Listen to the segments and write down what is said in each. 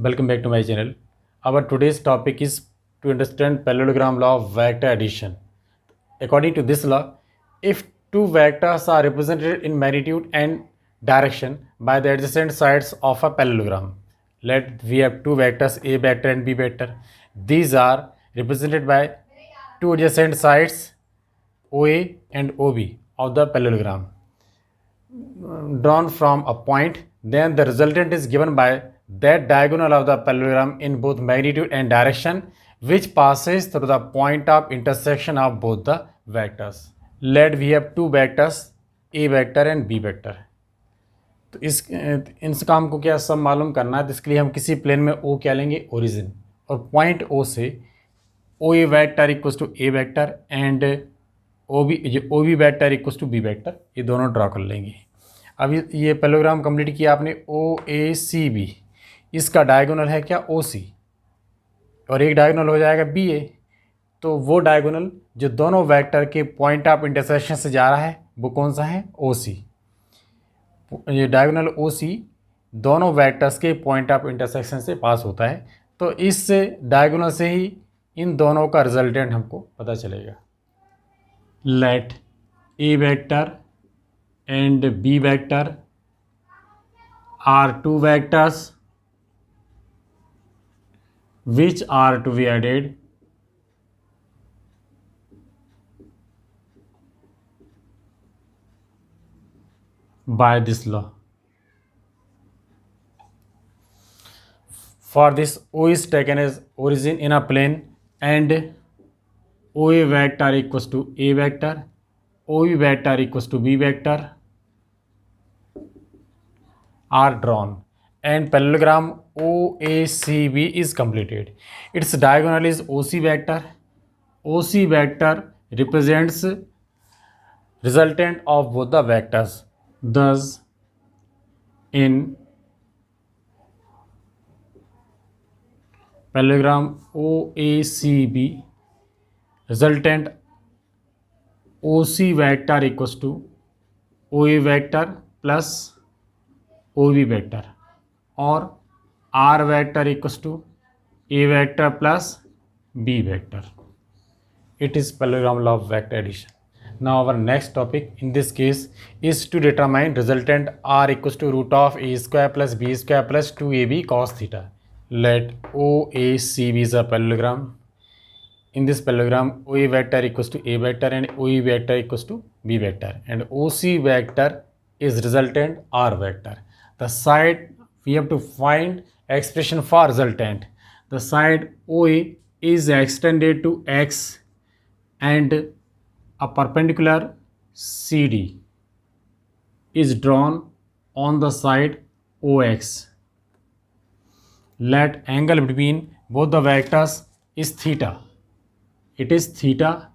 Welcome back to my channel. Our today's topic is to understand parallelogram law of vector addition. According to this law, if two vectors are represented in magnitude and direction by the adjacent sides of a parallelogram, let we have two vectors A vector and B vector. These are represented by two adjacent sides OA and OB of the parallelogram drawn from a point, then the resultant is given by that diagonal of the parallelogram in both magnitude and direction which passes through the point of intersection of both the vectors. Let we have two vectors A vector and B vector. तो इस काम को क्या सब मालूम करना है, तो इसके लिए हम किसी प्लेन में O क्या लेंगे, ओरिजिन, और पॉइंट O से O A vector equals to A vector and O B vector equals to B vector, ये दोनों ड्रॉ कर लेंगे। अब ये पैरेललोग्राम कंप्लीट किया आपने ओ ए सी बी, इसका डायगोनल है क्या ओ सी, और एक डायगोनल हो जाएगा बी ए। तो वो डायगोनल जो दोनों वेक्टर के पॉइंट ऑफ इंटरसेक्शन से जा रहा है वो कौन सा है, ओ सी। ये डायगोनल ओ सी दोनों वेक्टर्स के पॉइंट ऑफ इंटरसेक्शन से पास होता है, तो इस डायगोनल से ही इन दोनों का रिजल्टेंट हमको पता चलेगा। Let A vector and B vector are two vectors which are to be added by this law. For this, O is taken as origin in a plane and OA vector equals to A vector, OB vector equals to B vector are drawn and parallelogram OACB is completed. Its diagonal is OC vector. OC vector represents resultant of both the vectors. Thus, in parallelogram OACB, resultant OC vector equals to OA vector plus OB vector, or R vector equals to A vector plus B vector. It is parallelogram law of vector addition. Now our next topic in this case is to determine resultant R equals to root of A square plus B square plus 2AB cos theta. Let OACB is a parallelogram. In this parallelogram, OA vector equals to A vector and OE vector equals to B vector, and OC vector is resultant R vector. The side we have to find expression for resultant. The side OA is extended to X and a perpendicular CD is drawn on the side OX. Let angle between both the vectors is theta. It is theta,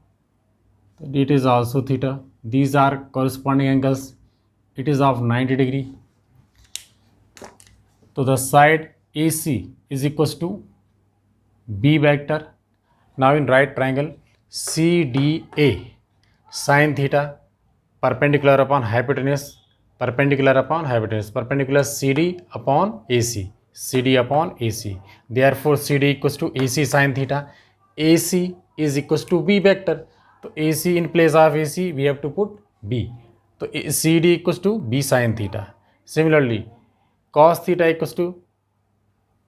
it is also theta. These are corresponding angles. It is of 90 degree. So the side AC is equals to B vector. Now in right triangle CDA, sin theta, perpendicular upon hypotenuse, perpendicular upon hypotenuse, perpendicular CD upon AC, CD upon AC. Therefore CD equals to AC sin theta. AC is equals to B vector. So AC in place of AC we have to put B. So CD equals to B sin theta. Similarly, cos theta equals to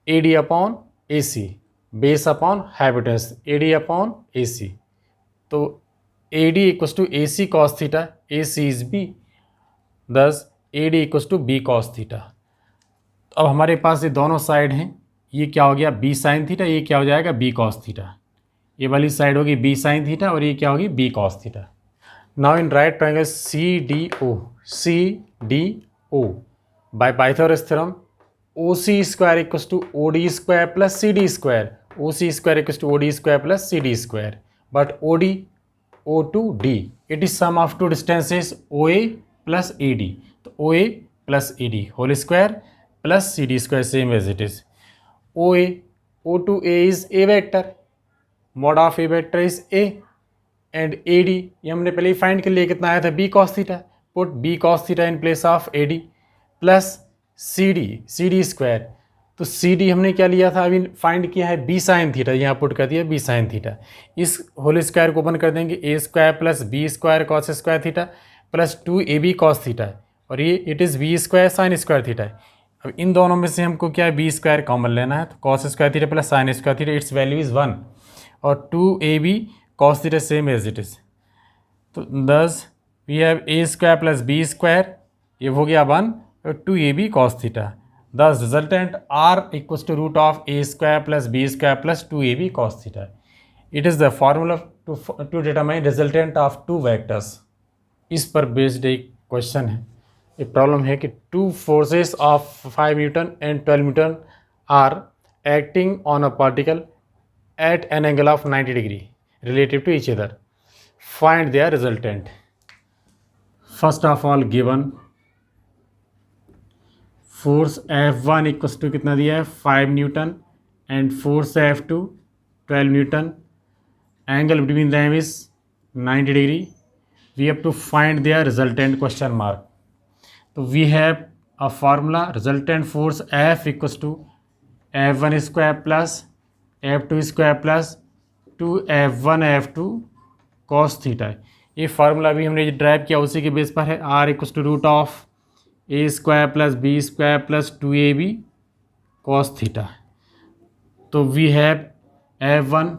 AD upon AC, base upon hypotenuse, AD upon AC. So AD equals to AC cos theta, AC is B. Thus AD equals to B cos theta. अब हमारे पास ये दोनों side हैं, ये क्या हो गया B sin theta, ये क्या हो जाएगा B cos थीटा। ये वाली साइड होगी B sin थीटा और ये क्या होगी B cos theta. Now in right triangle CDO by Pythagoras theorem, OC square equals to OD square plus CD square. OC square equals to OD square plus CD square. But OD, O to D, it is sum of two distances OA plus AD. So OA plus AD whole square plus CD square, same as it is. OA, O to A is A vector. Mod of A vector is A. And AD, ये हमने पहले ही find कर लिया, कितना आया था B cos theta. Put B cos theta in place of AD plus CD square. तो C D हमने क्या लिया था, अभी फाइंड किया है बी साइन थीटा, यहाँ पुट कर दिया बी साइन थीटा। इस होल स्क्वायर को ओपन कर देंगे, A square plus B square cos square theta plus 2ab cos theta है, और ये it is B square sine square theta है। अब इन दोनों में से हमको क्या है, बी स्क्वायर कॉमन लेना है, तो cos square theta plus sine square theta, its value is 1, और 2ab cos theta same as it is. तो thus we have A square plus B square, ये हो गया 1, और 2ab cos theta. Thus resultant r equals to root of a square plus b square plus 2ab cos theta. It is the formula to determine resultant of two vectors. इस पर based एक question है, एक problem है कि two forces of 5 Newton and 12 Newton are acting on a particle at an angle of 90 degree relative to each other. Find their resultant. First of all, given force F1 equals to कितना दिया है 5 newton and force F2 12 newton, angle between them is 90 degree, we have to find their resultant question mark. तो we have a formula, resultant force F equals to F1 square plus F2 square plus 2F1 F2 cos theta. ये फार्मूला भी हमने drive किया उसी के base पर है, R equals to root of A square plus B square plus 2ab cos theta. तो we have F1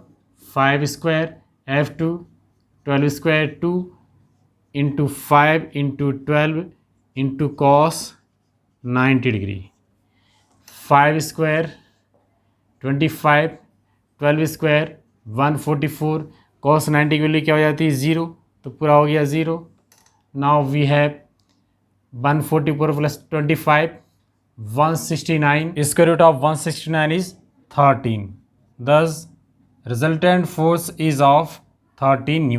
5 square, F2 12 square, 2 into 5 into 12 into cos 90 degree, 5 square 25, 12 square 144, cos 90 की वैल्यू क्या हो जाती है 0, तो पूरा हो गया 0। Now we have 144 plus 25 169, square root of 169 is 13, thus resultant force is of 13 Newton.